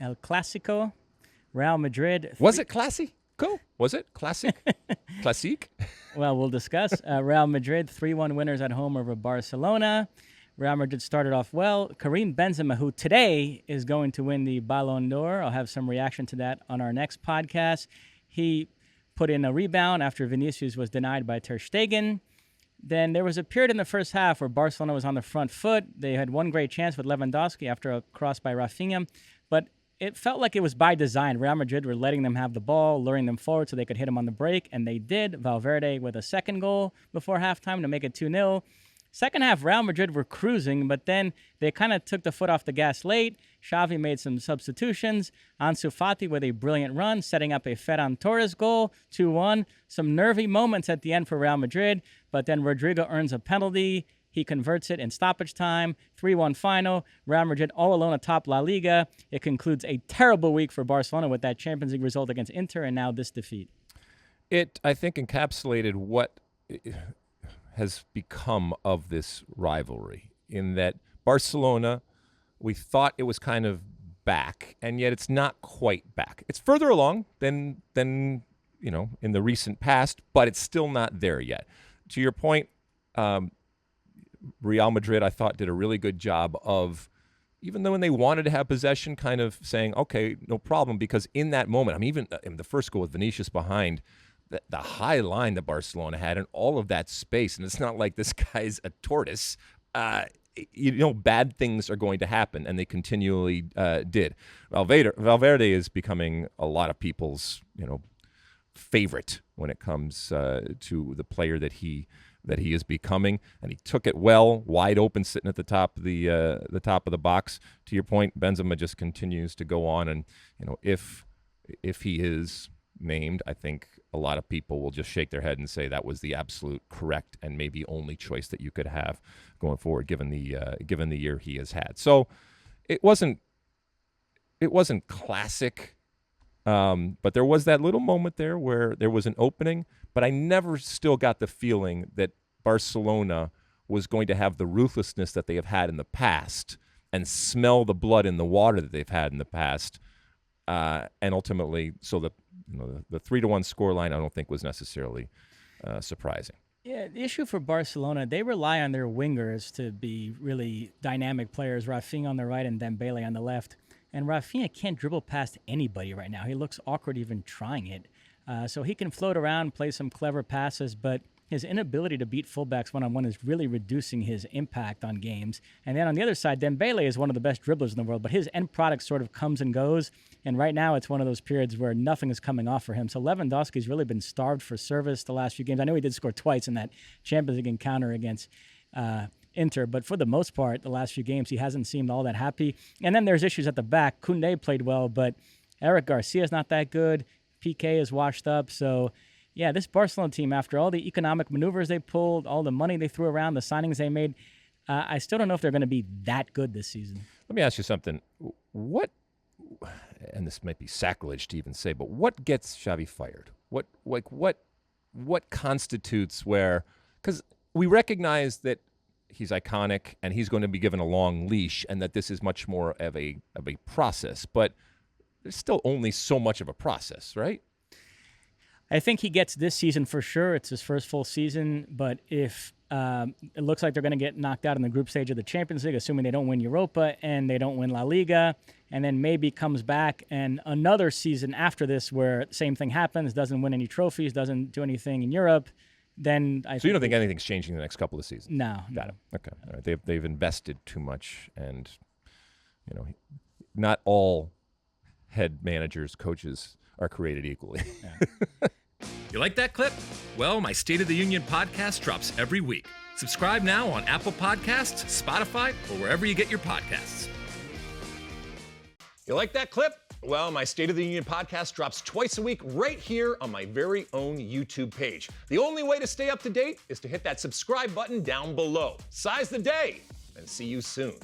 El Clásico, Real Madrid. Was it classy? Cool. Was it classic? Classique? Well, we'll discuss. Real Madrid, 3-1 winners at home over Barcelona. Real Madrid started off well. Karim Benzema, who today is going to win the Ballon d'Or. I'll have some reaction to that on our next podcast. He put in a rebound after Vinicius was denied by Ter Stegen. Then there was a period in the first half where Barcelona was on the front foot. They had one great chance with Lewandowski after a cross by Rafinha, but it felt like it was by design. Real Madrid were letting them have the ball, luring them forward so they could hit them on the break, and they did. Valverde with a second goal before halftime to make it 2-0. Second half, Real Madrid were cruising, but then they kind of took the foot off the gas late. Xavi made some substitutions. Ansu Fati with a brilliant run, setting up a Ferran Torres goal, 2-1. Some nervy moments at the end for Real Madrid, but then Rodrigo earns a penalty. He converts it in stoppage time, 3-1 final. Real Madrid all alone atop La Liga. It concludes a terrible week for Barcelona with that Champions League result against Inter and now this defeat. It, I think, encapsulated what has become of this rivalry, in that Barcelona, we thought it was kind of back, and yet it's not quite back. It's further along than in the recent past, but it's still not there yet. To your point, Real Madrid, I thought, did a really good job of, even though when they wanted to have possession, kind of saying, okay, no problem, because in that moment, I mean, even in the first goal with Vinicius behind, the high line that Barcelona had and all of that space, and it's not like this guy's a tortoise, bad things are going to happen, and they continually did. Valverde is becoming a lot of people's, favorite when it comes to the player that he is becoming, and he took it well, wide open, sitting at the top of the box. To your point, Benzema just continues to go on, and if he is named, I think a lot of people will just shake their head and say that was the absolute correct and maybe only choice that you could have going forward, given the year he has had. So it wasn't classic, but there was that little moment there where there was an opening. But I never still got the feeling that Barcelona was going to have the ruthlessness that they have had in the past and smell the blood in the water that they've had in the past. And ultimately, so the 3-1 scoreline, I don't think was necessarily surprising. Yeah, the issue for Barcelona, they rely on their wingers to be really dynamic players, Rafinha on the right and Dembele on the left. And Rafinha can't dribble past anybody right now. He looks awkward even trying it. So he can float around, play some clever passes, but his inability to beat fullbacks one-on-one is really reducing his impact on games. And then on the other side, Dembele is one of the best dribblers in the world, but his end product sort of comes and goes. And right now it's one of those periods where nothing is coming off for him. So Lewandowski's really been starved for service the last few games. I know he did score twice in that Champions League encounter against Inter, but for the most part, the last few games, he hasn't seemed all that happy. And then there's issues at the back. Koundé played well, but Eric Garcia's not that good. PK is washed up. So, yeah, this Barcelona team, after all the economic maneuvers they pulled, all the money they threw around, the signings they made, I still don't know if they're going to be that good this season. Let me ask you something. What, and this might be sacrilege to even say, but what gets Xavi fired? What constitutes where, because we recognize that he's iconic and he's going to be given a long leash and that this is much more of a process, but there's still only so much of a process, right? I think he gets this season for sure. It's his first full season, but if it looks like they're going to get knocked out in the group stage of the Champions League, assuming they don't win Europa and they don't win La Liga, and then maybe comes back and another season after this where the same thing happens, doesn't win any trophies, doesn't do anything in Europe, then So you don't think anything's changing in the next couple of seasons? No. Got it. Okay. All right. They've invested too much, and not all head managers, coaches are created equally. Yeah. You like that clip? Well, my State of the Union podcast drops every week. Subscribe now on Apple Podcasts, Spotify, or wherever you get your podcasts. You like that clip? Well, my State of the Union podcast drops twice a week right here on my very own YouTube page. The only way to stay up to date is to hit that subscribe button down below. Size the day, and see you soon.